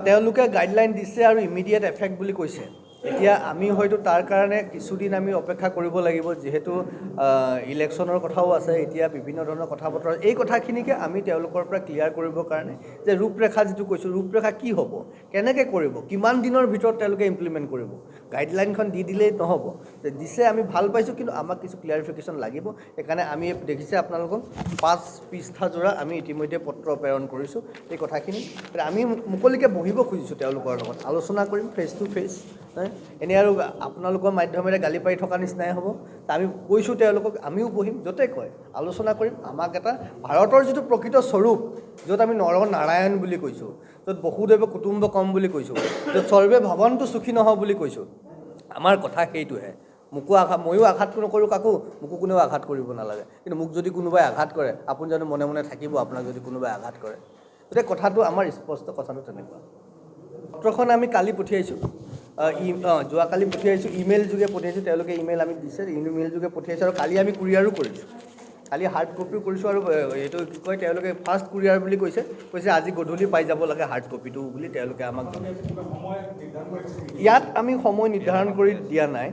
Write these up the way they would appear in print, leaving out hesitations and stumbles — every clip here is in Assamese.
তেওঁলোকে গাইডলাইন দিছে আৰু ইমিডিয়েট এফেক্ট বুলি কৈছে। এতিয়া আমি হয়তো তাৰ কাৰণে কিছুদিন আমি অপেক্ষা কৰিব লাগিব, যিহেতু ইলেকশ্যনৰ কথাও আছে, এতিয়া বিভিন্ন ধৰণৰ কথা বতৰা। এই কথাখিনিকে আমি তেওঁলোকৰ পৰা ক্লিয়াৰ কৰিবৰ কাৰণে যে ৰূপৰেখা যিটো কৈছোঁ, ৰূপৰেখা কি হ'ব, কেনেকৈ কৰিব, কিমান দিনৰ ভিতৰত তেওঁলোকে ইমপ্লিমেণ্ট কৰিব। গাইডলাইনখন দি দিলেই নহ'ব, যে দিছে আমি ভাল পাইছোঁ, কিন্তু আমাক কিছু ক্লিয়াৰিফিকেশ্যন লাগিব। সেইকাৰণে আমি দেখিছে আপোনালোকক 5 পৃষ্ঠাজোৰা আমি ইতিমধ্যে পত্ৰ প্ৰেৰণ কৰিছোঁ। এই কথাখিনি আমি মুকলিকৈ বহিব খুজিছোঁ তেওঁলোকৰ লগত, আলোচনা কৰিম ফেচ টু ফেচ। এনেই আৰু আপোনালোকৰ মাধ্যমেৰে গালি পাৰি থকা নিচিনাই হ'ব। আমি কৈছোঁ তেওঁলোকক, আমিও বহিম, য'তে কয় আলোচনা কৰিম। আমাক এটা ভাৰতৰ যিটো প্ৰকৃত স্বৰূপ, য'ত আমি নৰ নাৰায়ণ বুলি কৈছোঁ, য'ত বসুদেৱ কুটুম্বকম বুলি কৈছোঁ, য'ত সৰ্বে ভৱন্তু সুখী নহওঁ বুলি কৈছোঁ, আমাৰ কথা সেইটোহে। ময়ো আঘাত নকৰোঁ কাকো, মোকো কোনেও আঘাত কৰিব নালাগে। কিন্তু মোক যদি কোনোবাই আঘাত কৰে, আপুনি জানো মনে মনে থাকিব আপোনাক যদি কোনোবাই আঘাত কৰে? গতিকে কথাটো আমাৰ স্পষ্ট, কথাটো তেনেকুৱা। পত্ৰখন আমি কালি পঠিয়াইছোঁ, যোৱাকালি পঠিয়াইছোঁ, ইমেইল যোগে পঠিয়াইছোঁ। তেওঁলোকে ইমেইল আমি দিছে, ইমেইল যোগে পঠিয়াইছোঁ, আৰু কালি আমি কুৰিয়াৰো কৰিছোঁ। কালি হাৰ্ড কপিও কৰিছোঁ, আৰু এইটো কি কয়, তেওঁলোকে ফাৰ্ষ্ট কুৰিয়াৰ বুলি কৈছে আজি গধূলি পাই যাব লাগে হাৰ্ড কপিটো বুলি তেওঁলোকে আমাক জনাইছে। ইয়াত আমি সময় নিৰ্ধাৰণ কৰি দিয়া নাই।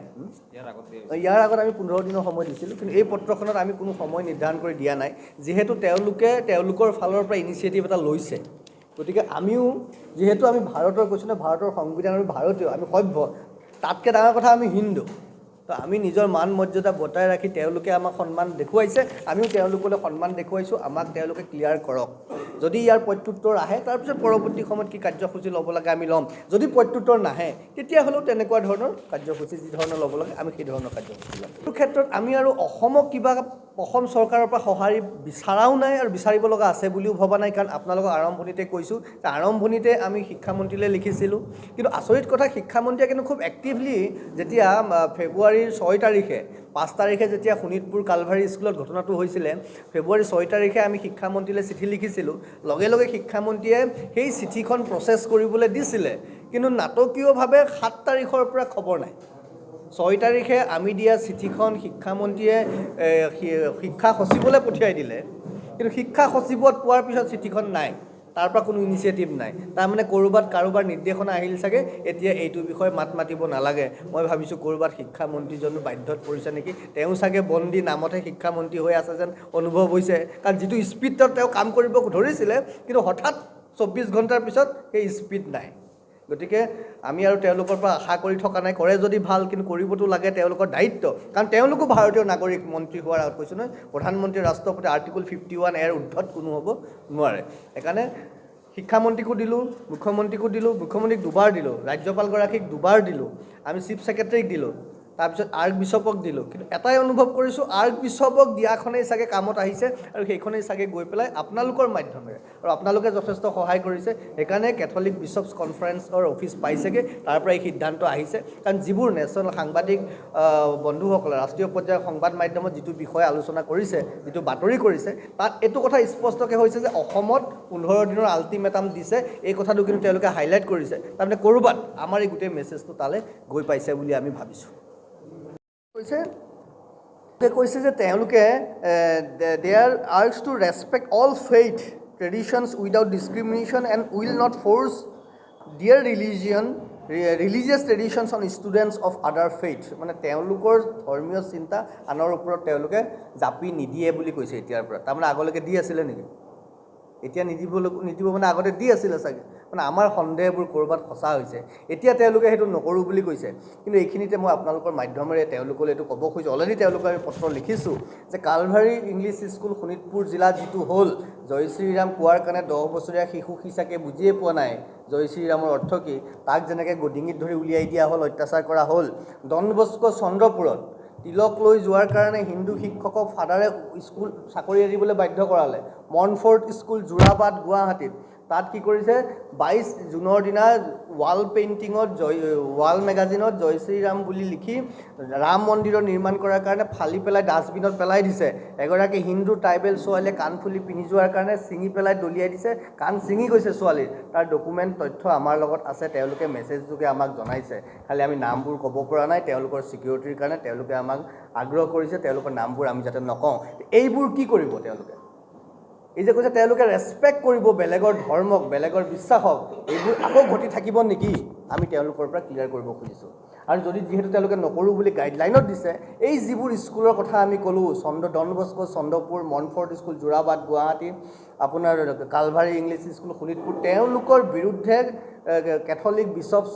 ইয়াৰ আগত আমি 15 দিনৰ সময় দিছিলোঁ, কিন্তু এই পত্ৰখনত আমি কোনো সময় নিৰ্ধাৰণ কৰি দিয়া নাই, যিহেতু তেওঁলোকে তেওঁলোকৰ ফালৰ পৰা ইনিচিয়েটিভ এটা লৈছে। গতিকে আমিও, যিহেতু আমি ভাৰতৰ, কৈছোঁ ন, ভাৰতৰ সংবিধান, আমি ভাৰতীয়, আমি সভ্য, তাতকৈ ডাঙৰ কথা আমি হিন্দু। তো আমি নিজৰ মান মৰ্যাদা বজাই ৰাখি, তেওঁলোকে আমাক সন্মান দেখুৱাইছে, আমিও তেওঁলোকলৈ সন্মান দেখুৱাইছোঁ। আমাক তেওঁলোকে ক্লিয়াৰ কৰক। যদি ইয়াৰ প্ৰত্যুত্তৰ আহে, তাৰপিছত পৰৱৰ্তী সময়ত কি কাৰ্যসূচী ল'ব লাগে আমি ল'ম। যদি প্ৰত্যুত্তৰ নাহে, তেতিয়াহ'লেও তেনেকুৱা ধৰণৰ কাৰ্যসূচী, যি ধৰণৰ ল'ব লাগে আমি সেই ধৰণৰ কাৰ্যসূচী ল'ম। এইটো ক্ষেত্ৰত আমি আৰু অসমক কিবা অসম চৰকাৰৰ পৰা সঁহাৰি বিচাৰাও নাই, আৰু বিচাৰিব লগা আছে বুলিও ভবা নাই। কাৰণ আপোনালোকক আৰম্ভণিতে কৈছোঁ যে আৰম্ভণিতে আমি শিক্ষামন্ত্ৰীলৈ লিখিছিলোঁ, কিন্তু আচৰিত কথা, শিক্ষামন্ত্ৰীয়ে কিন্তু খুব এক্টিভলি, যেতিয়া ফেব্ৰুৱাৰীৰ 6 তাৰিখে, 5 তাৰিখে যেতিয়া শোণিতপুৰ কালভাৰী স্কুলত ঘটনাটো হৈছিলে, ফেব্ৰুৱাৰী 6 তাৰিখে আমি শিক্ষামন্ত্ৰীলৈ চিঠি লিখিছিলোঁ। লগে লগে শিক্ষামন্ত্ৰীয়ে সেই চিঠিখন প্ৰচেছ কৰিবলৈ দিছিলে, কিন্তু নাটকীয়ভাৱে 7 তাৰিখৰ পৰা খবৰ নাই। 6 তাৰিখে আমি দিয়া চিঠিখন শিক্ষামন্ত্ৰীয়ে শিক্ষা সচিবলৈ পঠিয়াই দিলে, কিন্তু শিক্ষা সচিবত পোৱাৰ পিছত চিঠিখন নাই, তাৰ পৰা কোনো ইনিচিয়েটিভ নাই। তাৰমানে ক'ৰবাত কাৰোবাৰ নিৰ্দেশনা আহিল চাগে, এতিয়া এইটো বিষয়ে মাত মাতিব নালাগে। মই ভাবিছোঁ ক'ৰবাত শিক্ষামন্ত্ৰীজনো বাধ্যত পৰিছে নেকি, তেওঁ চাগে বন্দী, নামতহে শিক্ষামন্ত্ৰী হৈ আছে যেন অনুভৱ হৈছে। কাৰণ যিটো স্পীডত তেওঁ কাম কৰিব ধৰিছিলে, কিন্তু হঠাৎ 24 ঘণ্টাৰ পিছত সেই স্পীড নাই। গতিকে আমি আৰু তেওঁলোকৰ পৰা আশা কৰি থকা নাই। কৰে যদি ভাল, কিন্তু কৰিবতো লাগে, তেওঁলোকৰ দায়িত্ব। কাৰণ তেওঁলোকো ভাৰতীয় নাগৰিক, মন্ত্ৰী হোৱাৰ আগত কৈছোঁ নহয়, প্ৰধানমন্ত্ৰী, ৰাষ্ট্ৰপতি, আৰ্টিকল 51A উৰ্ধত কোনো হ'ব নোৱাৰে। সেইকাৰণে শিক্ষামন্ত্ৰীকো দিলোঁ, মুখ্যমন্ত্ৰীকো দিলোঁ, মুখ্যমন্ত্ৰীক দুবাৰ দিলোঁ, ৰাজ্যপালগৰাকীক দুবাৰ দিলোঁ, আমি চিফ ছেক্ৰেটাৰীক দিলোঁ, তাৰপিছত আৰ্ক বিশ্বপক দিলোঁ। কিন্তু এটাই অনুভৱ কৰিছোঁ, আৰ্ক বিশ্বপক দিয়াখনেই চাগে কামত আহিছে, আৰু সেইখনেই চাগে গৈ পেলাই আপোনালোকৰ মাধ্যমেৰে, আৰু আপোনালোকে যথেষ্ট সহায় কৰিছে, সেইকাৰণে কেথলিক বিশ্বপছ কনফাৰেন্সৰ অফিচ পাইছেগৈ, তাৰ পৰা এই সিদ্ধান্ত আহিছে। কাৰণ যিবোৰ নেশ্যনেল সাংবাদিক বন্ধুসকলে ৰাষ্ট্ৰীয় পৰ্যায়ৰ সংবাদ মাধ্যমত যিটো বিষয়ে আলোচনা কৰিছে, যিটো বাতৰি কৰিছে, তাত এইটো কথা স্পষ্টকৈ হৈছে যে অসমত 15 দিনৰ আল্টিমেটাম দিছে। এই কথাটো কিন্তু তেওঁলোকে হাইলাইট কৰিছে। তাৰমানে ক'ৰবাত আমাৰ এই গোটেই মেছেজটো তালৈ গৈ পাইছে বুলি আমি ভাবিছোঁ। কৈছে যে তেওঁলোকে they are urged to respect all faith traditions without discrimination and will not force their religious traditions on students of other faith. মানে তেওঁলোকৰ ধৰ্মীয় চিন্তা আনৰ ওপৰত তেওঁলোকে জাপি নিদিয়ে বুলি কৈছে এতিয়াৰ পৰা। তাৰমানে আগলৈকে দি আছিলে নেকি? এতিয়া নিদিব মানে আগতে দি আছিলে চাগে। মানে আমাৰ সন্দেহবোৰ ক'ৰবাত সঁচা হৈছে। এতিয়া তেওঁলোকে সেইটো নকৰোঁ বুলি কৈছে। কিন্তু এইখিনিতে মই আপোনালোকৰ মাধ্যমেৰে তেওঁলোকলৈ এইটো ক'ব খুজিছোঁ, অলৰেডি তেওঁলোকে আমি পত্ৰ লিখিছোঁ যে কালভাৰী ইংলিছ স্কুল শোণিতপুৰ জিলাত যিটো হ'ল, জয় শ্ৰীৰাম কোৱাৰ কাৰণে 10 বছৰীয়া শিশু চাগে বুজিয়ে পোৱা নাই জয় শ্ৰীৰামৰ অৰ্থ কি। তাক যেনেকৈ ডিঙিত ধৰি উলিয়াই দিয়া হ'ল, অত্যাচাৰ কৰা হ'ল। ডন বস্কো চন্দ্ৰপুৰত তিলক লৈ যোৱাৰ কাৰণে হিন্দু শিক্ষকক ফাদাৰে স্কুল চাকৰি এৰিবলৈ বাধ্য কৰালে। মনফৰ্ট স্কুল যোৰাবাট গুৱাহাটীত, তাত কি কৰিছে, 22 জুনৰ দিনা ৱাল পেইণ্টিঙত ৱাল মেগাজিনত জয় শ্ৰীৰাম বুলি লিখি ৰাম মন্দিৰৰ নিৰ্মাণ কৰাৰ কাৰণে ফালি পেলাই ডাষ্টবিনত পেলাই দিছে। এগৰাকী হিন্দু ট্ৰাইবেল ছোৱালীয়ে কাণফুলি পিন্ধি যোৱাৰ কাৰণে ছিঙি পেলাই দলিয়াই দিছে, কাণ ছিঙি গৈছে ছোৱালীৰ। তাৰ ডকুমেণ্ট তথ্য আমাৰ লগত আছে, তেওঁলোকে মেছেজ যোগে আমাক জনাইছে। খালি আমি নামবোৰ ক'ব পৰা নাই, তেওঁলোকৰ ছিকিউৰিটিৰ কাৰণে তেওঁলোকে আমাক আগ্ৰহ কৰিছে, তেওঁলোকৰ নামবোৰ আমি যাতে নকওঁ। এইবোৰ কি কৰিব তেওঁলোকে? এই যে কৈছে তেওঁলোকে ৰেছপেক্ট কৰিব বেলেগৰ ধৰ্মক বেলেগৰ বিশ্বাসক এইবোৰ আকৌ ঘটি থাকিব নেকি আমি তেওঁলোকৰ পৰা ক্লিয়াৰ কৰিব খুজিছোঁ আৰু যদি যিহেতু তেওঁলোকে নকৰোঁ বুলি গাইডলাইনত দিছে এই যিবোৰ স্কুলৰ কথা আমি ক'লোঁ Don Bosco Chandrapur Montfort school Jorabat Guwahati আপোনাৰ কালভাৰী ইংলিছ স্কুল শোণিতপুৰ তেওঁলোকৰ বিৰুদ্ধে কেথলিক বিশ্বপছ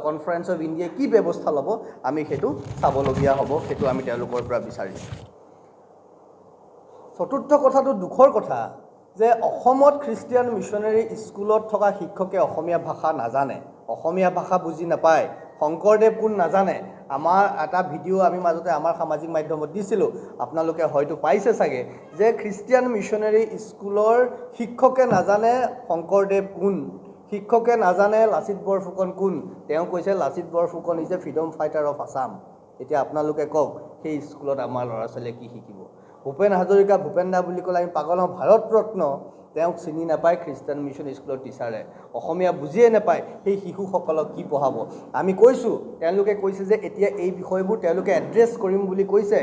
কনফাৰেন্স অফ ইণ্ডিয়াই কি ব্যৱস্থা ল'ব আমি সেইটো চাবলগীয়া হ'ব সেইটো আমি তেওঁলোকৰ পৰা বিচাৰিছোঁ চতুৰ্থ কথাটো দুখৰ কথা যে অসমত খ্ৰীষ্টিয়ান মিছনেৰী স্কুলত থকা শিক্ষকে অসমীয়া ভাষা নাজানে অসমীয়া ভাষা বুজি নাপায় শংকৰদেৱ কোন নাজানে আমাৰ এটা ভিডিঅ' আমি মাজতে আমাৰ সামাজিক মাধ্যমত দিছিলোঁ আপোনালোকে হয়তো পাইছে চাগে যে খ্ৰীষ্টিয়ান মিছনেৰী স্কুলৰ শিক্ষকে নাজানে শংকৰদেৱ কোন শিক্ষকে নাজানে লাচিত বৰফুকন কোন তেওঁ কৈছে Lachit Borphukan is a freedom fighter of Assam এতিয়া আপোনালোকে কওক সেই স্কুলত আমাৰ ল'ৰা ছোৱালীয়ে কি শিকিব ভূপেন হাজৰিকা ভূপেন দা বুলি ক'লে আমি পাগল হওঁ ভাৰত ৰত্ন তেওঁক চিনি নাপায় খ্ৰীষ্টান মিছন স্কুলৰ টিচাৰে অসমীয়া বুজিয়ে নাপায় সেই শিশুসকলক কি পঢ়াব আমি কৈছোঁ তেওঁলোকে কৈছে যে এতিয়া এই বিষয়বোৰ তেওঁলোকে এড্ৰেছ কৰিম বুলি কৈছে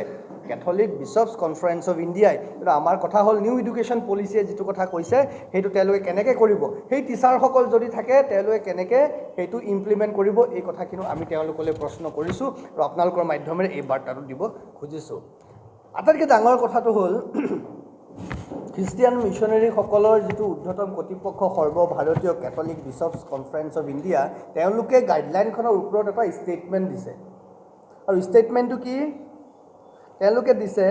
কেথলিক বিশ্বপছ কনফাৰেন্স অফ ইণ্ডিয়াই কিন্তু আমাৰ কথা হ'ল নিউ এডুকেশ্যন পলিচিয়ে যিটো কথা কৈছে সেইটো তেওঁলোকে কেনেকৈ কৰিব সেই টিচাৰসকল যদি থাকে তেওঁলোকে কেনেকৈ সেইটো ইমপ্লিমেণ্ট কৰিব এই কথাখিনি আমি তেওঁলোকলৈ প্ৰশ্ন কৰিছোঁ আৰু আপোনালোকৰ মাধ্যমেৰে এই বাৰ্তাটো দিব খুজিছোঁ আটাইতকৈ ডাঙৰ কথাটো হ'ল খ্ৰীষ্টিয়ান মিছনেৰীসকলৰ যিটো ঊৰ্ধ্বতম কৰ্তৃপক্ষ সৰ্বভাৰতীয় কেথলিক বিশ্বপছ কনফাৰেন্স অফ ইণ্ডিয়া তেওঁলোকে গাইডলাইনখনৰ ওপৰত এটা ষ্টেটমেণ্ট দিছে আৰু ষ্টেটমেণ্টটো কি তেওঁলোকে দিছে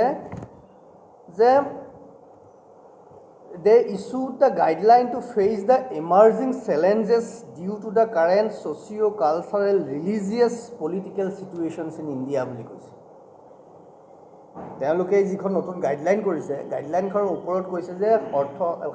যে they issued the guideline to face the emerging challenges due to the current socio' cultural religious political situations in India বুলি কৈছে তেওঁলোকে যিখন নতুন গাইডলাইন কৰিছে গাইডলাইনখনৰ ওপৰত কৈছে যে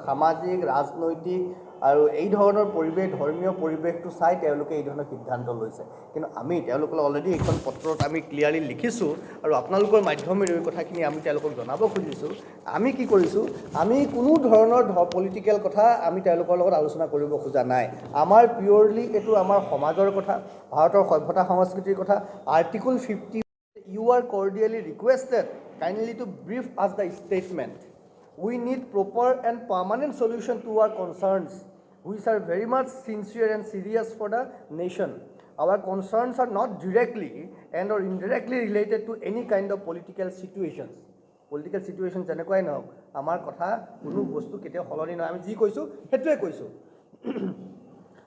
সামাজিক ৰাজনৈতিক আৰু এই ধৰণৰ পৰিৱেশ ধৰ্মীয় পৰিৱেশটো চাই তেওঁলোকে এই ধৰণৰ সিদ্ধান্ত লৈছে কিন্তু আমি তেওঁলোকলৈ অলৰেডি এইখন পত্ৰত আমি ক্লিয়াৰলি লিখিছোঁ আৰু আপোনালোকৰ মাধ্যমেৰে এই কথাখিনি আমি তেওঁলোকক জনাব খুজিছোঁ আমি কি কৰিছোঁ আমি কোনো ধৰণৰ পলিটিকেল কথা আমি তেওঁলোকৰ লগত আলোচনা কৰিব খোজা নাই আমাৰ পিয়ৰলি এইটো আমাৰ সমাজৰ কথা ভাৰতৰ সভ্যতা সংস্কৃতিৰ কথা article 50 You are cordially requested kindly to brief us the statement. We need proper and permanent solution to our concerns, which are very much sincere and serious for the nation. Our concerns are not directly and or indirectly related to any kind of political situations. Political situations যেনেকুৱাই নহওক আমাৰ কথা কোনো বস্তু কেতিয়াও সলনি নহয় আমি যি কৈছোঁ সেইটোৱে কৈছোঁ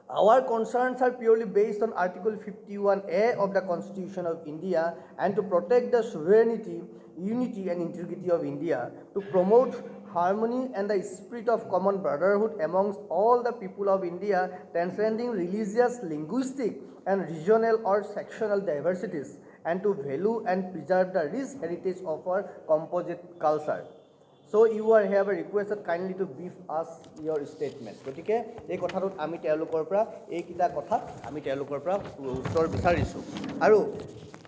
Our concerns are purely based on Article 51A of the Constitution of India and to protect the sovereignty, unity and integrity of India, to promote harmony and the spirit of common brotherhood amongst all the people of India, transcending religious, linguistic and regional or sectional diversities, and to value and preserve the rich heritage of our composite culture. So you are hereby requested kindly to brief us your statement. গতিকে এই কথাটোত আমি তেওঁলোকৰ পৰা এইকেইটা কথাত আমি তেওঁলোকৰ পৰা উত্তৰ বিচাৰিছোঁ আৰু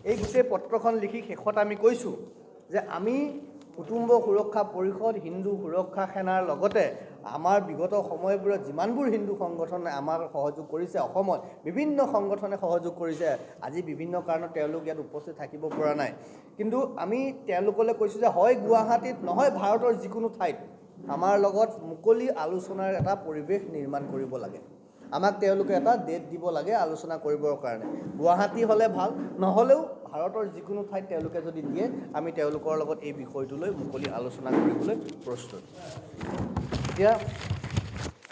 এই গোটেই পত্ৰখন লিখি শেষত আমি কৈছোঁ যে আমি কুটুম্ব সুৰক্ষা পৰিষদ হিন্দু সুৰক্ষা সেনাৰ লগতে আমাৰ বিগত সময়বোৰত যিমানবোৰ হিন্দু সংগঠনে আমাক সহযোগ কৰিছে অসমত বিভিন্ন সংগঠনে সহযোগ কৰিছে আজি বিভিন্ন কাৰণত তেওঁলোক ইয়াত উপস্থিত থাকিব পৰা নাই কিন্তু আমি তেওঁলোকলৈ কৈছোঁ যে হয় গুৱাহাটীত নহয় ভাৰতৰ যিকোনো ঠাইত আমাৰ লগত মুকলি আলোচনাৰ এটা পৰিৱেশ নিৰ্মাণ কৰিব লাগে আমাক তেওঁলোকে এটা ডেট দিব লাগে আলোচনা কৰিবৰ কাৰণে গুৱাহাটী হ'লে ভাল নহ'লেও ভাৰতৰ যিকোনো ঠাইত তেওঁলোকে যদি দিয়ে আমি তেওঁলোকৰ লগত এই বিষয়টোলৈ মুকলি আলোচনা কৰিবলৈ প্ৰস্তুত এতিয়া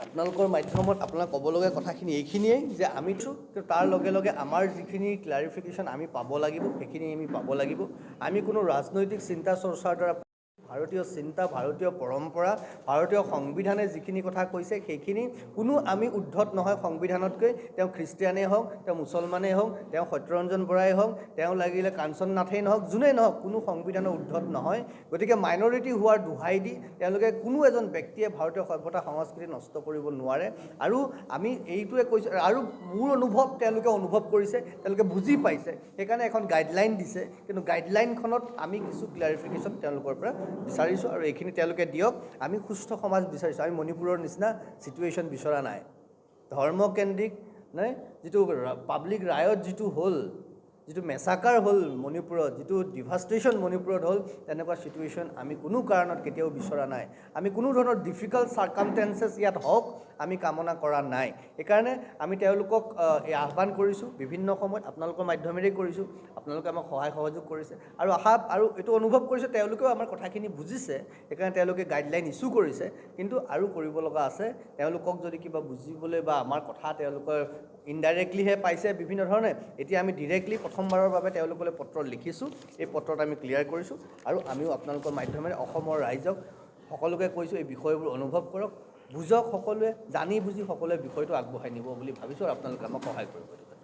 আপোনালোকৰ মাধ্যমত আপোনাক ক'বলগীয়া কথাখিনি এইখিনিয়েই যে আমিতো তাৰ লগে লগে আমাৰ যিখিনি ক্লাৰিফিকেশ্যন আমি পাব লাগিব সেইখিনি আমি পাব লাগিব আমি কোনো ৰাজনৈতিক চিন্তা চৰ্চাৰ দ্বাৰা ভাৰতীয় চিন্তা ভাৰতীয় পৰম্পৰা ভাৰতীয় সংবিধানে যিখিনি কথা কৈছে সেইখিনি কোনো আমি উদ্ধত নহয় সংবিধানতকৈ তেওঁ খ্ৰীষ্টিয়ানেই হওক তেওঁ মুছলমানেই হওক তেওঁ সত্যৰঞ্জন বৰাই হওক তেওঁ লাগিলে কাঞ্চন নাথেই নহওক যোনেই নহওক কোনো সংবিধানৰ উদ্ধত নহয় গতিকে মাইনৰিটি হোৱাৰ দোহাই দি তেওঁলোকে কোনো এজন ব্যক্তিয়ে ভাৰতীয় সভ্যতা সংস্কৃতি নষ্ট কৰিব নোৱাৰে আৰু আমি এইটোৱে কৈছোঁ আৰু মোৰ অনুভৱ তেওঁলোকে অনুভৱ কৰিছে তেওঁলোকে বুজি পাইছে সেইকাৰণে এখন গাইডলাইন দিছে কিন্তু গাইডলাইনখনত আমি কিছু ক্লাৰিফিকেশ্যন তেওঁলোকৰ পৰা বিচাৰিছোঁ আৰু এইখিনি তেওঁলোকে দিয়ক আমি সুস্থ সমাজ বিচাৰিছোঁ আমি মণিপুৰৰ নিচিনা চিটুৱেশ্যন বিচৰা নাই ধৰ্মকেন্দ্ৰিক নাই যিটো পাব্লিক ৰায়ত যিটো হ'ল যিটো মেছাকাৰ হ'ল মণিপুৰত, যিটো ডিভাষ্টেশ্যন মণিপুৰত হ'ল, তেনেকুৱা চিটুৱেশ্যন আমি কোনো কাৰণত কেতিয়াও বিচৰা নাই। আমি কোনো ধৰণৰ ডিফিকাল্ট চাৰ্কামষ্টেঞ্চেছ ইয়াত হওক আমি কামনা কৰা নাই। সেইকাৰণে আমি তেওঁলোকক এই আহ্বান কৰিছোঁ, বিভিন্ন সময়ত আপোনালোকৰ মাধ্যমেৰেই কৰিছোঁ, আপোনালোকে আমাক সহায় সহযোগ কৰিছে আৰু আৰু এইটো অনুভৱ কৰিছে তেওঁলোকেও আমাৰ কথাখিনি বুজিছে, সেইকাৰণে তেওঁলোকে গাইডলাইন ইছ্যু কৰিছে। কিন্তু আৰু কৰিব লগা আছে, তেওঁলোকক যদি কিবা বুজিবলৈ বা আমাৰ কথা তেওঁলোকৰ ইনডাইৰেক্টলিহে পাইছে বিভিন্ন ধৰণে, এতিয়া আমি ডিৰেক্টলি প্ৰথমবাৰৰ বাবে তেওঁলোকলৈ পত্ৰ লিখিছোঁ, এই পত্ৰত আমি ক্লিয়াৰ কৰিছোঁ আৰু আমিও আপোনালোকৰ মাধ্যমেৰে অসমৰ ৰাইজক সকলোকে কৈছোঁ এই বিষয়বোৰ অনুভৱ কৰক, বুজক, সকলোৱে জানি বুজি সকলোৱে বিষয়টো আগবঢ়াই নিব বুলি ভাবিছোঁ আৰু আপোনালোকে আমাক সহায় কৰিব।